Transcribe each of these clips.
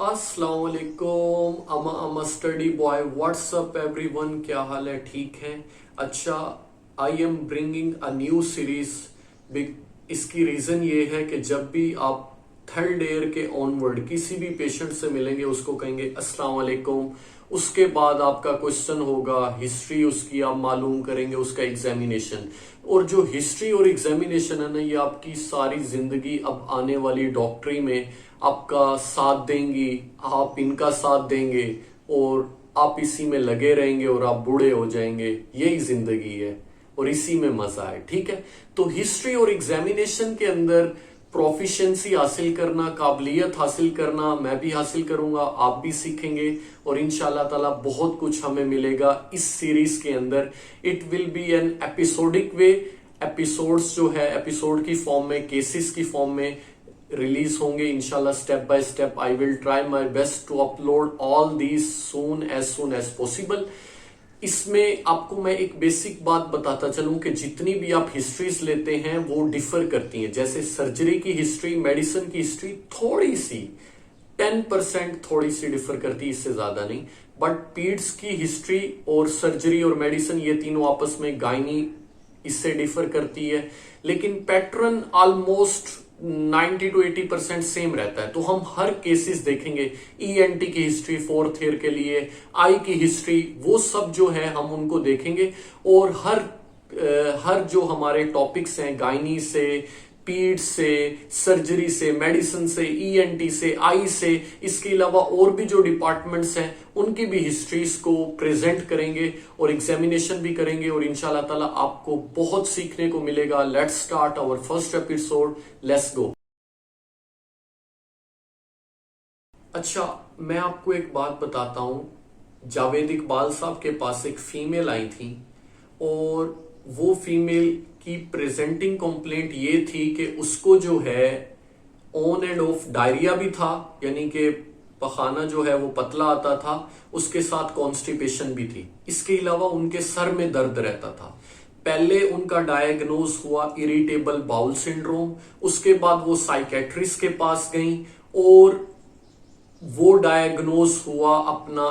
अस्सलाम वालेकुम। अमा स्टडी बॉय, व्हाट्सअप एवरीवन, क्या हाल है? ठीक है। अच्छा, I am bringing a new series. इसकी रीजन ये है कि जब भी आप थर्ड ईयर के ऑनवर्ड किसी भी पेशेंट से मिलेंगे उसको कहेंगे अस्सलाम वालेकुम। उसके बाद आपका क्वेश्चन होगा हिस्ट्री, उसकी आप मालूम करेंगे, उसका एग्जामिनेशन। और जो हिस्ट्री और एग्जामिनेशन है ना, ये आपकी सारी जिंदगी अब आने वाली डॉक्टरी में आपका साथ देंगी, आप इनका साथ देंगे और आप इसी में लगे रहेंगे और आप बूढ़े हो जाएंगे। यही जिंदगी है और इसी में मजा है। ठीक है, तो हिस्ट्री और एग्जामिनेशन के अंदर प्रोफिशिएंसी हासिल करना, काबिलियत हासिल करना, मैं भी हासिल करूंगा, आप भी सीखेंगे और इंशाल्लाह ताला बहुत कुछ हमें मिलेगा इस सीरीज के अंदर। It will be an episodic way. Episodes जो है एपिसोड की फॉर्म में, केसेस की फॉर्म में रिलीज होंगे इंशाल्लाह, step by step. I will try my best to upload all these soon as possible. इसमें आपको मैं एक बेसिक बात बताता चलूं कि जितनी भी आप हिस्ट्रीज लेते हैं वो डिफर करती हैं। जैसे सर्जरी की हिस्ट्री, मेडिसिन की हिस्ट्री थोड़ी सी 10% थोड़ी सी डिफर करती है, इससे ज्यादा नहीं। बट पीड्स की हिस्ट्री और सर्जरी और मेडिसिन ये तीनों आपस में, गायनी इससे डिफर करती है, लेकिन पैटर्न ऑलमोस्ट 90 to 80% सेम रहता है। तो हम हर केसेस देखेंगे। ईएनटी की हिस्ट्री फोर्थ ईयर के लिए, आई की हिस्ट्री, वो सब जो है हम उनको देखेंगे। और हर जो हमारे टॉपिक्स हैं, गायनी से, पीड से, सर्जरी से, मेडिसिन से, ईएनटी से, आई से, इसके अलावा और भी जो डिपार्टमेंट्स हैं उनकी भी हिस्ट्रीज को प्रेजेंट करेंगे और एग्जामिनेशन भी करेंगे और इंशाल्लाह ताला आपको बहुत सीखने को मिलेगा। Let's start our first episode, let's go. अच्छा, मैं आपको एक बात बताता हूं। जावेद इकबाल साहब के पास एक फीमेल आई थी और वो फीमेल की प्रेजेंटिंग कंप्लेंट ये थी कि उसको जो है ऑन एंड ऑफ डायरिया भी था, यानी कि पखाना जो है वो पतला आता था, उसके साथ कॉन्स्टिपेशन भी थी। इसके अलावा उनके सर में दर्द रहता था। पहले उनका डायग्नोज हुआ इरिटेबल बाउल सिंड्रोम, उसके बाद वो साइकेट्रिस्ट के पास गई और वो डायग्नोज हुआ अपना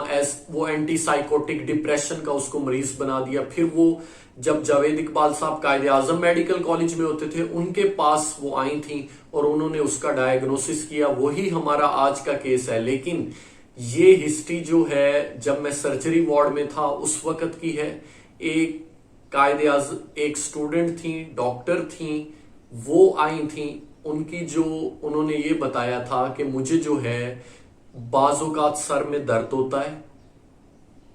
वो एंटीसाइकोटिक डिप्रेशन का उसको मरीज बना दिया। फिर वो जब जावेद इकबाल साहब कायदे आजम मेडिकल कॉलेज में होते थे उनके पास वो आई थी और उन्होंने उसका डायग्नोसिस किया। वही हमारा आज का केस है। लेकिन ये हिस्ट्री जो है जब मैं सर्जरी वार्ड में था उस वक्त की है। एक स्टूडेंट थी, डॉक्टर थी, वो आई थी। उनकी जो उन्होंने ये बताया था कि मुझे जो है बाज़-औक़ात सर में दर्द होता है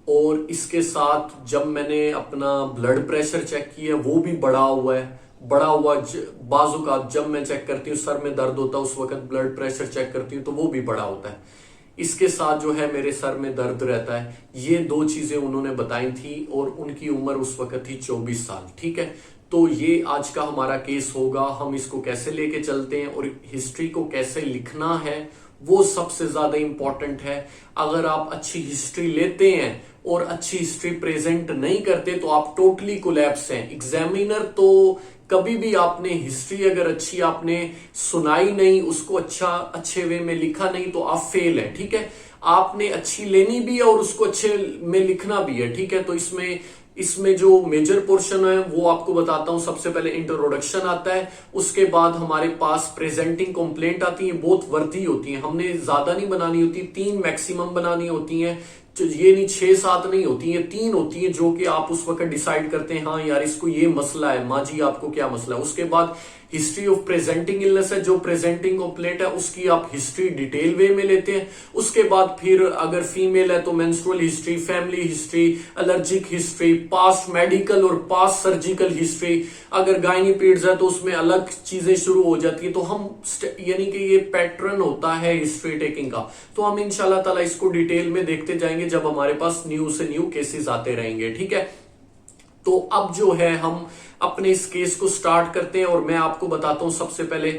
और इसके साथ जब मैंने अपना ब्लड प्रेशर चेक किया वो भी बढ़ा हुआ है। बाज़-औक़ात जब मैं चेक करती हूँ सर में दर्द होता है, उस वक्त ब्लड प्रेशर चेक करती हूँ तो वो भी बढ़ा होता है। इसके साथ जो है मेरे सर में दर्द रहता है। ये दो चीजें उन्होंने बताई थी और उनकी उम्र उस वक्त थी 24 साल। ठीक है, तो ये आज का हमारा केस होगा। हम इसको कैसे लेके चलते हैं और हिस्ट्री को कैसे लिखना है वो सबसे ज्यादा इंपॉर्टेंट है। अगर आप अच्छी हिस्ट्री लेते हैं और अच्छी हिस्ट्री प्रेजेंट नहीं करते तो आप टोटली कोलैप्स हैं। एग्जामिनर तो कभी भी आपने हिस्ट्री अगर अच्छी आपने सुनाई नहीं, उसको अच्छे वे में लिखा नहीं तो आप फेल है। ठीक है, आपने अच्छी लेनी भी है और उसको अच्छे में लिखना भी है। ठीक है, तो इसमें जो मेजर पोर्शन है वो आपको बताता हूं। सबसे पहले इंट्रोडक्शन आता है, उसके बाद हमारे पास प्रेजेंटिंग कंप्लेंट आती है। बहुत वर्दी होती है, हमने ज्यादा नहीं बनानी होती, 3 मैक्सिमम बनानी होती है। ये नहीं 6-7 नहीं होती है, 3 होती है जो कि आप उस वक्त डिसाइड करते हैं हाँ यार इसको ये मसला है। माँ जी आपको क्या मसला है। उसके बाद हिस्ट्री ऑफ प्रेजेंटिंग इलनेस है, जो प्रेजेंटिंग कंप्लेंट है उसकी आप हिस्ट्री डिटेल वे में लेते हैं। उसके बाद फिर अगर फीमेल है तो menstrual history, family history, allergic history, past medical और पास्ट सर्जिकल हिस्ट्री। अगर गायनी पीड्स है तो उसमें अलग चीजें शुरू हो जाती है। तो हम यानी कि ये पैटर्न होता है हिस्ट्री टेकिंग का। तो हम इंशाल्लाह ताला इसको डिटेल में देखते जाएंगे जब हमारे पास न्यू से न्यू केसेस आते रहेंगे। ठीक है, तो अब जो है हम अपने इस केस को स्टार्ट करते हैं और मैं आपको बताता हूं सबसे पहले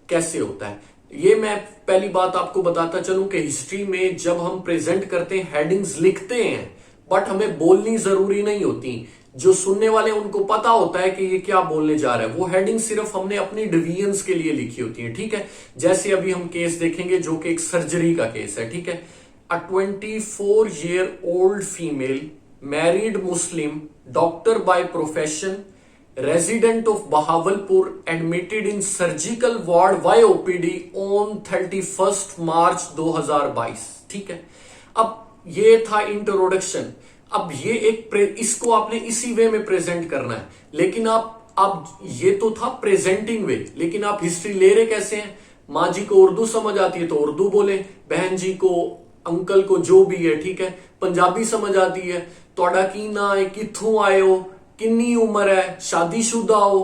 कैसे होता है। ये मैं पहली बात आपको बताता चलूं कि हिस्ट्री में जब हम प्रेजेंट करते हैं हेडिंग्स लिखते हैं बट हमें बोलनी जरूरी नहीं होती। जो सुनने वाले उनको पता होता है कि ये क्या बोलने जा रहा है। वो हेडिंग सिर्फ हमने अपनी डिवीजन्स के लिए लिखी होती है, ठीक है। जैसे अभी हम केस देखेंगे जो कि एक सर्जरी का केस है, ठीक है। अ 24-year-old female married Muslim doctor by profession resident of Bahawalpur admitted in surgical ward YOPD on 31st March 2022, ठीक है। अब ये था इंट्रोडक्शन। अब ये इसको आपने इसी वे में प्रेजेंट करना है, लेकिन अब ये तो था प्रेजेंटिंग वे, लेकिन आप हिस्ट्री ले रहे कैसे हैं? माँ जी को उर्दू समझ आती है तो उर्दू बोले, बहन जी को, अंकल को, जो भी है, ठीक है। पंजाबी समझ आती है, तोड़ा की ना है, किथों आए हो, किन्नी उम्र है, शादीशुदा हो,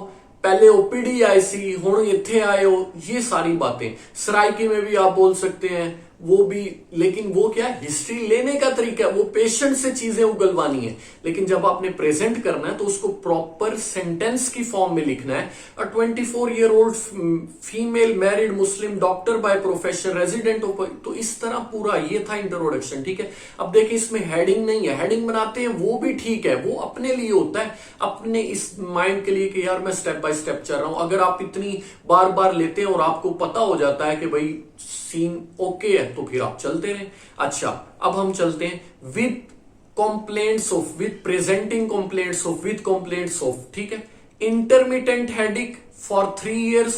पहले ओपीडी आई सी, हुण इत्थे आए हो, ये सारी बातें। सराइकी में भी आप बोल सकते हैं, वो भी, लेकिन वो क्या हिस्ट्री लेने का तरीका है, वो पेशेंट से चीजें उगलवानी है। लेकिन जब आपने प्रेजेंट करना है तो उसको प्रॉपर सेंटेंस की फॉर्म में लिखना है। अ 24-year-old female married Muslim doctor by profession resident of, तो इस तरह पूरा ये था इंट्रोडक्शन, ठीक है। अब देखिए इसमें हेडिंग नहीं है, हेडिंग बनाते हैं वो भी ठीक है, वो अपने लिए होता है, अपने इस माइंड के लिए कि यार मैं स्टेप बाय स्टेप चल रहा हूं। अगर आप इतनी बार बार लेते हैं और आपको पता हो जाता है कि भाई सीन ओके है, तो फिर आप चलते रहे। अच्छा, अब हम चलते हैं with complaints of, with presenting complaints of, with complaints of, ठीक है। Intermittent headache for 3 years,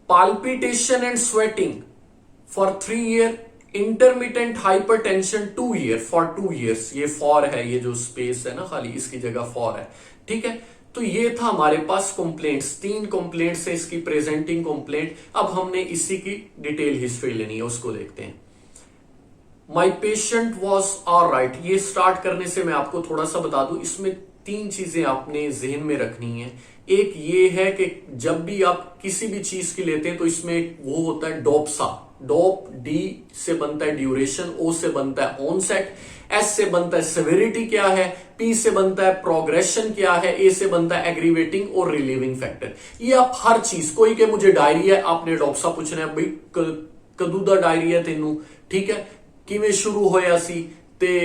palpitation and sweating for 3 year, intermittent hypertension 2 year, for 2 years। ये फॉर है, ये जो स्पेस है ना खाली, इसकी जगह फॉर है, ठीक है। तो ये था हमारे पास कंप्लेंट्स, 3 कंप्लेंट्स है इसकी प्रेजेंटिंग कंप्लेंट। अब हमने इसी की डिटेल हिस्ट्री लेनी है, उसको देखते हैं। My patient was all right. ये स्टार्ट करने से मैं आपको थोड़ा सा बता दूं, इसमें 3 चीजें आपने जहन में रखनी है। एक ये है कि जब भी आप किसी भी चीज की लेते हैं तो इसमें वो होता है डोपसा, डोप, डी से बनता है ड्यूरेशन, ओ से बनता है ऑनसेट, एस से बनता है सेवेरिटी क्या है, पी से बनता है प्रोग्रेशन क्या है, ए से बनता है एग्रीवेटिंग और रिलीविंग फैक्टर। ये आप हर चीज, कोई के मुझे डायरी है, आपने डॉक्सा पूछना है, भाई कदू दा डायरी है तेनू, ठीक है, किवें शुरू होया सी ते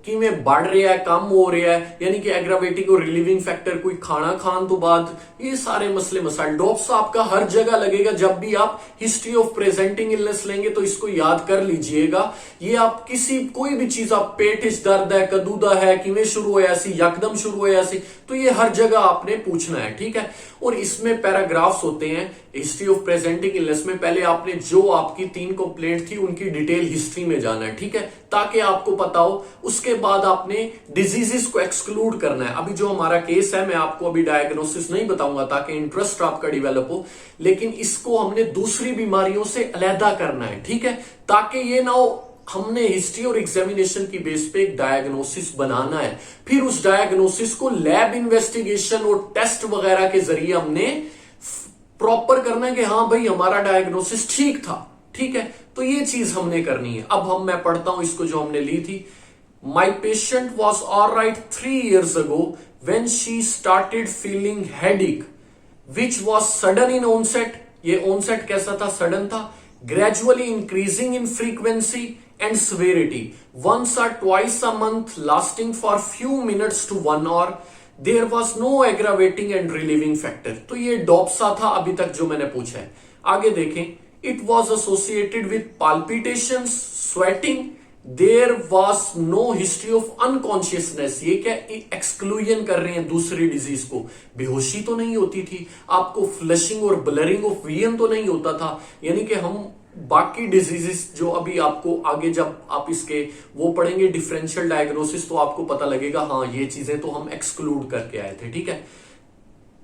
किवें बढ़ रहा है, कम हो रहा है, यानी कि एग्रावेटिंग और रिलीविंग फैक्टर, कोई खाना खान तो बाद, ये सारे मसले मसाइल। डॉप्स आपका हर जगह लगेगा। जब भी आप हिस्ट्री ऑफ प्रेजेंटिंग इलनेस लेंगे तो इसको याद कर लीजिएगा। ये आप कोई भी चीज, आप पेट इस दर्द है, कदूदा है, किवें शुरू होया सी, यकदम शुरू होया सी, तो ये हर जगह आपने पूछना है, ठीक है। और इसमें पैराग्राफ्स होते हैं हिस्ट्री ऑफ प्रेजेंटिंग इलनेस में। पहले आपने जो आपकी 3 कंप्लेंट थी उनकी डिटेल हिस्ट्री में जाना है, ठीक है, ताकि आपको पता हो। उसके बाद आपने डिजीजेस को एक्सक्लूड करना है। अभी जो हमारा केस है, मैं आपको अभी डायग्नोसिस नहीं बताऊंगा ताकि इंटरेस्ट आपका डेवलप हो, लेकिन इसको हमने दूसरी बीमारियों से अलहदा करना है, ठीक है, ताकि ये ना हो हमने हिस्ट्री और एग्जामिनेशन की बेस पे एक डायग्नोसिस बनाना है, फिर उस डायग्नोसिस को लैब इन्वेस्टिगेशन और टेस्ट वगैरह के जरिए हमने प्रॉपर करना है कि हाँ भाई हमारा डायग्नोसिस ठीक था, ठीक है। तो ये चीज हमने करनी है। अब मैं पढ़ता हूं इसको जो हमने ली थी। My patient was all right 3 years ago when she started feeling headache which was sudden in onset। ये onset कैसा था? सडन था। gradually increasing in frequency and severity, once or twice a month, lasting for few minutes to 1 hour। There was no aggravating and relieving factor। तो ये डॉप्सा था अभी तक जो मैंने पूछा है। आगे देखें, it was associated with palpitations, sweating। There was no history of unconsciousness। ये क्या एक्सक्लूजन कर रहे हैं दूसरी डिजीज को? बेहोशी तो नहीं होती थी, आपको फ्लशिंग और ब्लरिंग ऑफ विजन तो नहीं होता था, यानी कि हम बाकी डिजीजेस जो अभी आपको आगे जब आप इसके वो पढ़ेंगे डिफरेंशियल डायग्नोसिस, तो आपको पता लगेगा हाँ ये चीजें तो हम एक्सक्लूड करके आए थे, ठीक है।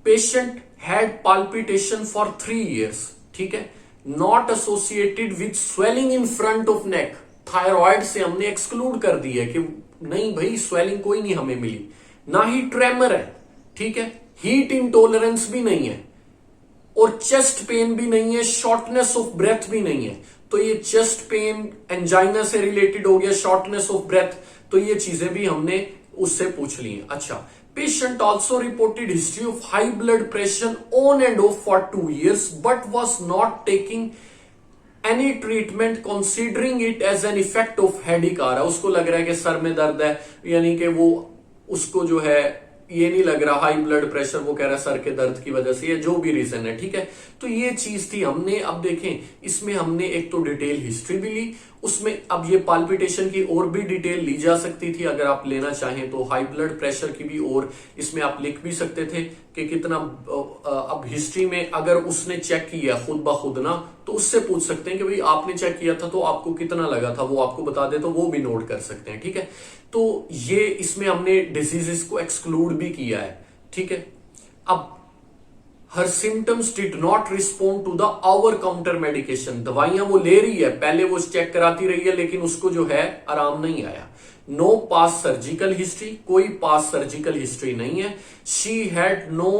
Patient had palpitation for 3 years, ठीक है, not associated with swelling in front of neck. Thyroid से हमने एक्सक्लूड कर दी है कि नहीं भाई स्वेलिंग कोई नहीं हमें मिली, ना ही ट्रेमर है, ठीक है, हीट इंटॉलरेंस भी नहीं है, और चेस्ट पेन भी नहीं है, शॉर्टनेस ऑफ ब्रेथ भी नहीं है। तो ये चेस्ट पेन एंजाइना से रिलेटेड हो गया, शॉर्टनेस ऑफ ब्रेथ, तो ये चीजें भी हमने उससे पूछ ली हैं। अच्छा, patient also reported history of high blood pressure on and off for 2 years but was not taking any treatment considering it as an effect of headache. आ रहा है, उसको लग रहा है कि सर में दर्द है, यानी कि वो उसको जो है ये नहीं लग रहा हाई ब्लड प्रेशर, वो कह रहा है सर के दर्द की वजह से, या जो भी रीजन है, ठीक है। तो ये चीज थी हमने। अब देखें इसमें हमने एक तो डिटेल हिस्ट्री भी ली, उसमें अब ये पाल्पिटेशन की और भी डिटेल ली जा सकती थी अगर आप लेना चाहें तो, हाई ब्लड प्रेशर की भी, और इसमें आप लिख भी सकते थे कि कितना। अब हिस्ट्री में अगर उसने चेक किया खुद ब खुद ना, तो उससे पूछ सकते हैं कि भाई आपने चेक किया था तो आपको कितना लगा था, वो आपको बता दे तो वो भी नोट कर सकते हैं, ठीक है। तो ये इसमें हमने डिजीजेस को एक्सक्लूड भी किया है, ठीक है। अब her symptoms did not respond to the over counter medication, दवाइयां वो ले रही है, पहले वो चेक कराती रही है, लेकिन उसको जो है आराम नहीं आया। नो पास सर्जिकल हिस्ट्री, कोई पास सर्जिकल हिस्ट्री नहीं है। She had no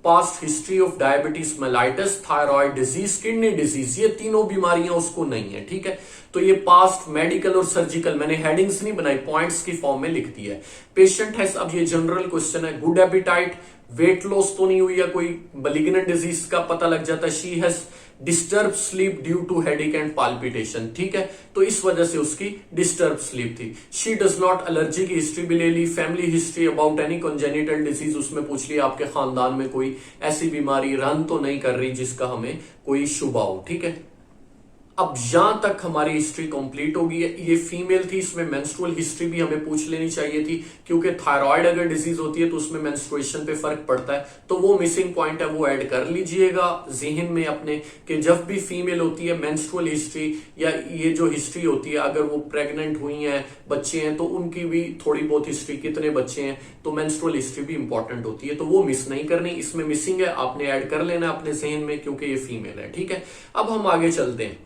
past history of diabetes mellitus, thyroid disease, kidney disease, ये तीनों बीमारियां उसको नहीं है, ठीक है। तो ये पास्ट मेडिकल और सर्जिकल मैंने हेडिंग्स नहीं बनाई, पॉइंट्स की फॉर्म में लिख दी है। पेशेंट हैज, अब ये जनरल क्वेश्चन है, गुड एपिटाइट, वेट लॉस तो नहीं हुई है, कोई मलिग्नेंट डिजीज का पता लग जाता है। She has disturb sleep due to headache and palpitation, ठीक है, तो इस वजह से उसकी डिस्टर्ब स्लीप थी। शी डज नॉट, एलर्जी की हिस्ट्री भी ले ली। Family history about any congenital disease, उसमें पूछ लिया आपके खानदान में कोई ऐसी बीमारी रन तो नहीं कर रही जिसका हमें कोई शुबा हो, ठीक है। अब यहां तक हमारी हिस्ट्री कंप्लीट होगी। ये फीमेल थी, इसमें मेंस्ट्रुअल हिस्ट्री भी हमें पूछ लेनी चाहिए थी, क्योंकि थायराइड अगर डिजीज होती है तो उसमें मेंस्ट्रुएशन पे फर्क पड़ता है। तो वो मिसिंग पॉइंट है, वो ऐड कर लीजिएगा जहन में अपने, कि जब भी फीमेल होती है मेंस्ट्रुअल हिस्ट्री या ये जो हिस्ट्री होती है, अगर वो प्रेग्नेंट हुई हैं, बच्चे हैं, तो उनकी भी थोड़ी बहुत हिस्ट्री, कितने बच्चे हैं, तो मेंस्ट्रुअल हिस्ट्री भी इंपॉर्टेंट होती है, तो वो मिस नहीं करनी। इसमें मिसिंग है, आपने ऐड कर लेना अपने जहन में, क्योंकि ये फीमेल है, ठीक है। अब हम आगे चलते हैं।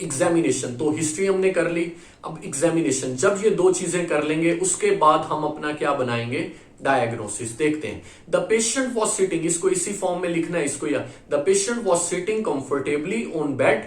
एग्जामिनेशन, तो हिस्ट्री हमने कर ली, अब एग्जामिनेशन, जब ये दो चीजें कर लेंगे उसके बाद हम अपना क्या बनाएंगे, डायग्नोसिस। देखते हैं। द पेशेंट वॉज सिटिंग, इसको इसी फॉर्म में लिखना है इसको, या the patient was sitting comfortably on bed,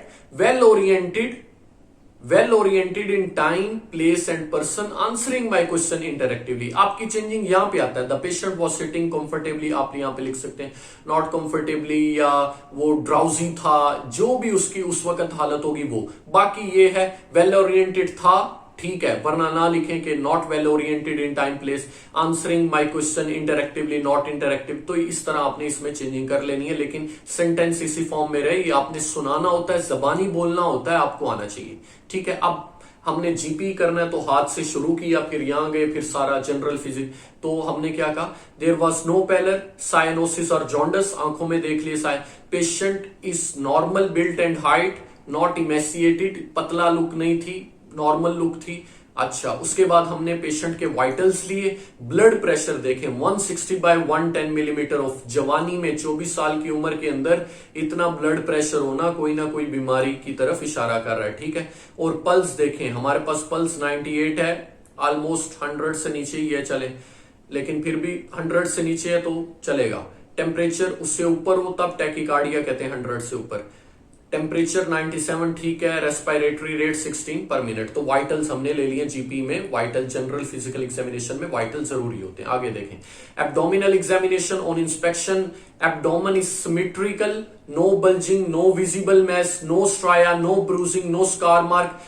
well oriented in time, place and person, answering my question interactively. आपकी चेंजिंग यहां पे आता है, the patient was sitting comfortably, आप यहां पे लिख सकते हैं नॉट कंफर्टेबली, या वो ड्राउजी था, जो भी उसकी उस वक्त हालत होगी वो। बाकी ये है वेल ओरिएंटेड था, ठीक है, वरना ना लिखें कि not well oriented in time place, answering my question interactively, not interactive. तो इस तरह आपने इसमें चेंजिंग कर लेनी है, लेकिन सेंटेंस इसी फॉर्म में रहे। ये आपने सुनाना होता है, जबानी बोलना होता है, आपको आना चाहिए, ठीक है। अब हमने जीपी करना है तो हाथ से शुरू किया, फिर यहां गए, फिर सारा जनरल फिजिक्स। तो हमने क्या कहा, there was no pallor, cyanosis और जॉन्डस, आंखों में देख लिए। Patient is normal built and height, not emaciated, पतला लुक नहीं थी, नॉर्मल लुक थी। अच्छा, उसके बाद हमने पेशेंट के वाइटल्स लिए, ब्लड प्रेशर देखें 160/110 मिलीमीटर ऑफ, जवानी में 24 साल की उम्र के अंदर इतना ब्लड प्रेशर होना कोई ना कोई बीमारी की तरफ इशारा कर रहा है, ठीक है। और पल्स देखें, हमारे पास पल्स 98 है, ऑलमोस्ट 100 से नीचे ही है, चले, लेकिन फिर भी 100 से नीचे है तो चलेगा। टेम्परेचर उससे ऊपर हो तब टैकीकार्डिया कहते हैं, 100 से ऊपर। टेम्परेचर 97 ठीक है, रेस्पिरेटरी रेट 16 पर मिनट। तो वाइटल्स हमने ले लिए जीपी में, वाइटल जनरल फिजिकल एग्जामिनेशन में वाइटल जरूरी होते हैं। आगे देखें, abdominal examination on inspection, abdomen is symmetrical, no bulging, no visible mass, no striae, no bruising, no scar mark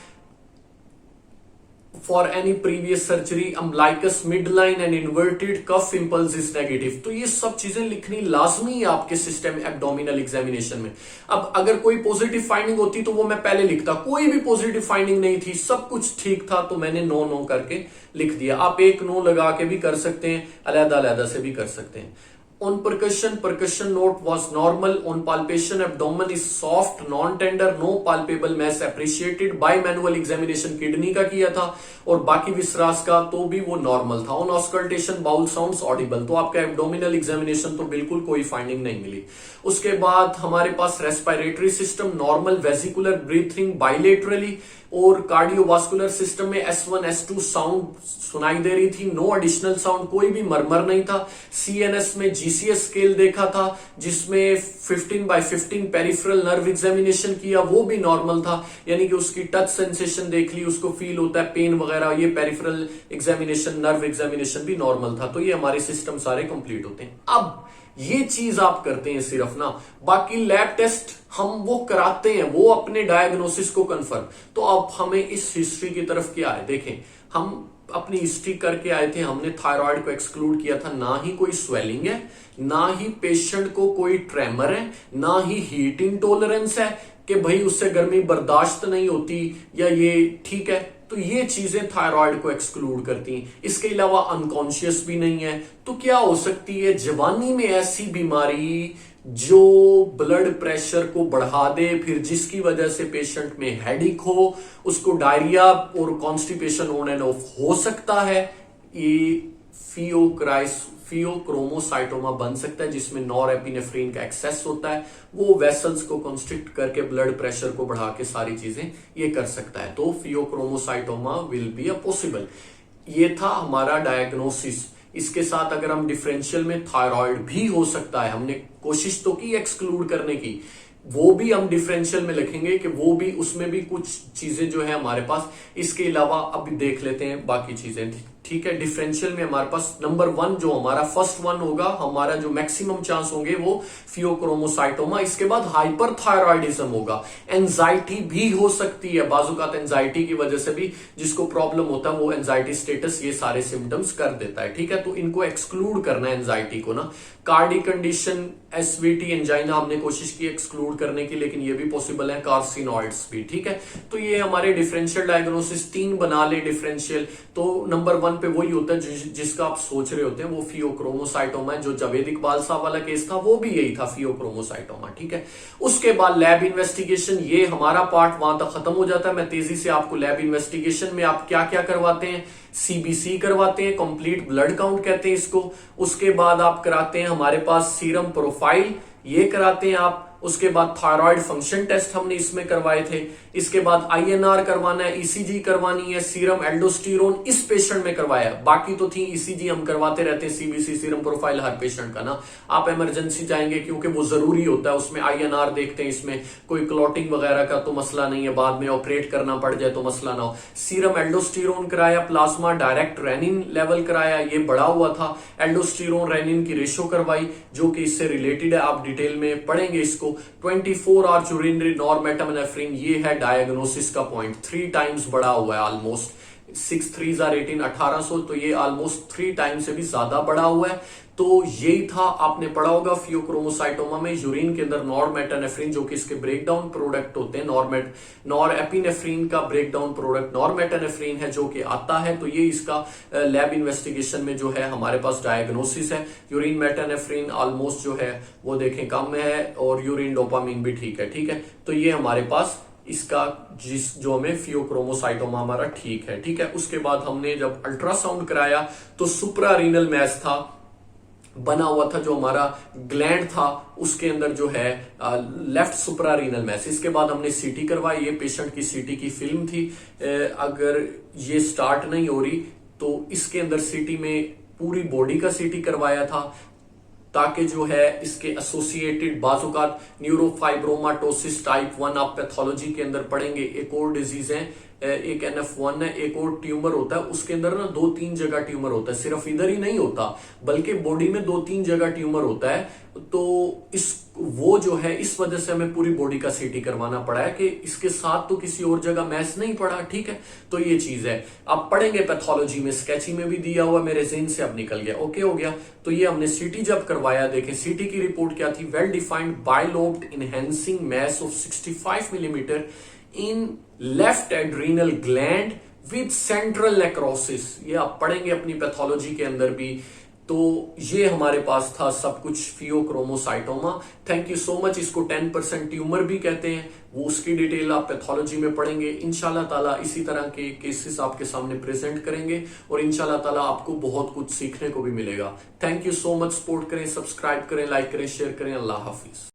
for any previous surgery, umbilicus midline and inverted cough impulse is negative. तो ये सब चीजें लिखनी लाजमी है आपके system abdominal examination में। अब अगर कोई पॉजिटिव फाइंडिंग होती तो वो मैं पहले लिखता, कोई भी पॉजिटिव फाइंडिंग नहीं थी, सब कुछ ठीक था, तो मैंने नो नो करके लिख दिया। आप एक नो लगा के भी कर सकते हैं, अलग अलग से भी कर सकते हैं। On percussion note was normal. On palpation, abdomen is soft, non-tender, no palpable mass appreciated. by manual examination kidney का किया था और बाकी विसरास का तो भी वो नॉर्मल था। On auscultation, bowel sounds audible. तो आपका एब्डोमिनल एग्जामिनेशन तो बिल्कुल कोई फाइंडिंग नहीं मिली। उसके बाद हमारे पास respiratory system normal, vesicular breathing bilaterally, और कार्डियोवास्कुलर सिस्टम में S1 S2 साउंड सुनाई दे रही थी, नो एडिशनल साउंड, कोई भी मरमर नहीं था। CNS में GCS स्केल देखा था जिसमें 15/15 पेरिफेरल नर्व एग्जामिनेशन किया, वो भी नॉर्मल था, यानी कि उसकी टच सेंसेशन देख ली, उसको फील होता है पेन वगैरह, ये पेरिफेरल एग्जामिनेशन, नर्व एग्जामिनेशन भी नॉर्मल था। तो ये हमारे सिस्टम सारे कंप्लीट होते हैं। अब ये चीज आप करते हैं सिर्फ ना, बाकी लैब टेस्ट हम वो कराते हैं, वो अपने डायग्नोसिस को कंफर्म। तो अब हमें इस हिस्ट्री की तरफ क्या है, देखें, हम अपनी हिस्ट्री करके आए थे, हमने थायराइड को एक्सक्लूड किया था, ना ही कोई स्वेलिंग है, ना ही पेशेंट को कोई ट्रेमर है, ना ही हीट इंटॉलरेंस है कि भाई उससे गर्मी बर्दाश्त नहीं होती या ये ठीक है। तो ये चीजें थायराइड को एक्सक्लूड करती हैं। इसके अलावा अनकॉन्शियस भी नहीं है। तो क्या हो सकती है जवानी में ऐसी बीमारी जो ब्लड प्रेशर को बढ़ा दे, फिर जिसकी वजह से पेशेंट में हेडिक हो, उसको डायरिया और कॉन्स्टिपेशन ऑन एंड ऑफ हो सकता है। ये फियोक्रोमोसाइटोमा बन सकता है, जिसमें नॉरएपिनेफ्रिन का एक्सेस होता है, वो वेसल्स को कंस्ट्रिक्ट करके ब्लड प्रेशर को बढ़ा के सारी चीजें ये कर सकता है। तो phaeochromocytoma will be a possible. ये था हमारा डायग्नोसिस। इसके साथ अगर हम डिफरेंशियल में थायराइड भी हो सकता है, हमने कोशिश तो की एक्सक्लूड करने की, वो भी हम डिफरेंशियल में लिखेंगे कि वो भी, उसमें भी कुछ चीजें जो है हमारे पास। इसके अलावा अभी देख लेते हैं बाकी चीजें, ठीक है। डिफरेंशियल में हमारे पास नंबर 1 जो हमारा फर्स्ट वन होगा, हमारा जो मैक्सिमम चांस होंगे वो फियोक्रोमोसाइटोमा। इसके बाद हाइपरथायरॉयडिज्म होगा। एंजाइटी भी हो सकती है, बाजुकात एंजाइटी की वजह से भी जिसको प्रॉब्लम होता है वो एंजाइटी स्टेटस ये सारे सिम्टम्स कर देता है, ठीक है। तो इनको एक्सक्लूड करना है एंजाइटी को ना। कार्डिक कंडीशन, एसवीटी, एंजाइना हमने कोशिश की एक्सक्लूड करने की, लेकिन ये भी पॉसिबल है। कार्सिनॉइड्स भी, ठीक है। तो ये हमारे डिफरेंशियल डायग्नोसिस 3 बना ले डिफरेंशियल। तो नंबर 1 पे वही होता है जिसका आप सोच रहे होते हैं, वो फियोक्रोमोसाइटोमा है। जो जवेद इकबाल साहब वाला केस था वो भी यही था, फियोक्रोमोसाइटोमा, ठीक है। उसके बाद लैब इन्वेस्टिगेशन, ये हमारा पार्ट वहां तक खत्म हो जाता है। मैं तेजी से आपको लैब इन्वेस्टिगेशन में आप क्या क्या करवाते हैं, सीबीसी करवाते हैं, कंप्लीट ब्लड काउंट कहते हैं इसको। उसके बाद आप कराते हैं हमारे पास सीरम प्रोफाइल, ये कराते हैं आप। उसके बाद थायराइड फंक्शन टेस्ट हमने इसमें करवाए थे। इसके बाद आईएनआर करवाना है, ईसीजी करवानी है, सीरम एल्डोस्टेरोन इस पेशेंट में करवाया। बाकी तो थी ईसीजी हम करवाते रहते हैं, सीबीसी, सीरम प्रोफाइल हर पेशेंट का ना। आप इमरजेंसी जाएंगे क्योंकि वो जरूरी होता है, उसमें आईएनआर देखते हैं। इसमें कोई क्लॉटिंग वगैरह का तो मसला नहीं है, बाद में ऑपरेट करना पड़ जाए तो मसला ना हो। सीरम एल्डोस्टेरोन कराया, प्लाज्मा डायरेक्ट रेनिन लेवल कराया, ये बढ़ा हुआ था। एल्डोस्टेरोन रेनिन की रेशो करवाई जो कि इससे रिलेटेड है, आप डिटेल में पढ़ेंगे इसको। 24 आवर यूरिनरी नॉरमेटानेफ्रिन, ये है डायग्नोसिस का पॉइंट। 3 टाइम्स बढ़ा हुआ है ऑलमोस्ट। 6 3 18 1800, तो ये ऑलमोस्ट 3 टाइम्स से भी ज्यादा बढ़ा हुआ है। तो यही था, आपने पढ़ा होगा फियोक्रोमोसाइटोमा में यूरिन के अंदर नॉरमेटानेफ्रिन, जो कि इसके ब्रेकडाउन प्रोडक्ट होते हैं। नॉरएपिनेफ्रिन का ब्रेकडाउन प्रोडक्ट नॉरमेटानेफ्रिन है जो कि आता है। तो ये इसका लैब इन्वेस्टिगेशन में जो है हमारे पास डायग्नोसिस है। यूरिन मेटानेफ्रिन ऑलमोस्ट जो है वो देखें कम है, और यूरिन डोपामिन भी ठीक है, ठीक है। तो ये हमारे पास इसका जो हमें फियोक्रोमोसाइटोमा हमारा ठीक है, ठीक है। उसके बाद हमने जब अल्ट्रासाउंड कराया तो सुप्रारीनल मैस था बना हुआ था, जो हमारा ग्लैंड था उसके अंदर जो है लेफ्ट सुप्रारीनल मैस। इसके बाद हमने सीटी करवाई, ये पेशेंट की सीटी की फिल्म थी। अगर ये स्टार्ट नहीं हो रही तो इसके अंदर सीटी में पूरी बॉडी का सीटी करवाया था, ताकि जो है इसके एसोसिएटेड बाजुकात न्यूरोफाइब्रोमाटोसिस टाइप 1 आप पैथोलॉजी के अंदर पढ़ेंगे। एक और डिजीज है, एक NF1 है, एक और ट्यूमर होता है उसके अंदर ना 2-3 जगह ट्यूमर होता है, सिर्फ इधर ही नहीं होता बल्कि बॉडी में 2-3 जगह ट्यूमर होता है। तो वो जो है इस वजह से हमें पूरी बॉडी का सीटी करवाना पड़ा है कि इसके साथ तो किसी और जगह मैस नहीं पड़ा, ठीक है। तो ये चीज है, आप पढ़ेंगे पैथोलॉजी में, स्केची में भी दिया हुआ, मेरे जेहन से अब निकल गया, ओके हो गया। तो ये हमने सीटी जब करवाया, देखें सीटी की रिपोर्ट क्या थी, well defined bilobed enhancing mass of 65 millimetre in left adrenal gland with central necrosis. ये आप पढ़ेंगे अपनी पैथोलॉजी के अंदर भी। तो ये हमारे पास था सब कुछ phaeochromocytoma. Thank you so much. इसको 10% ट्यूमर भी कहते हैं, वो उसकी डिटेल आप पैथोलॉजी में पढ़ेंगे। इंशाल्लाह ताला इसी तरह के केसेस आपके सामने प्रेजेंट करेंगे और इंशाल्लाह ताला आपको बहुत कुछ सीखने को भी मिलेगा। Thank you so much. Support करें, सब्सक्राइब करें, लाइक करें, शेयर करें। अल्लाह हाफिज।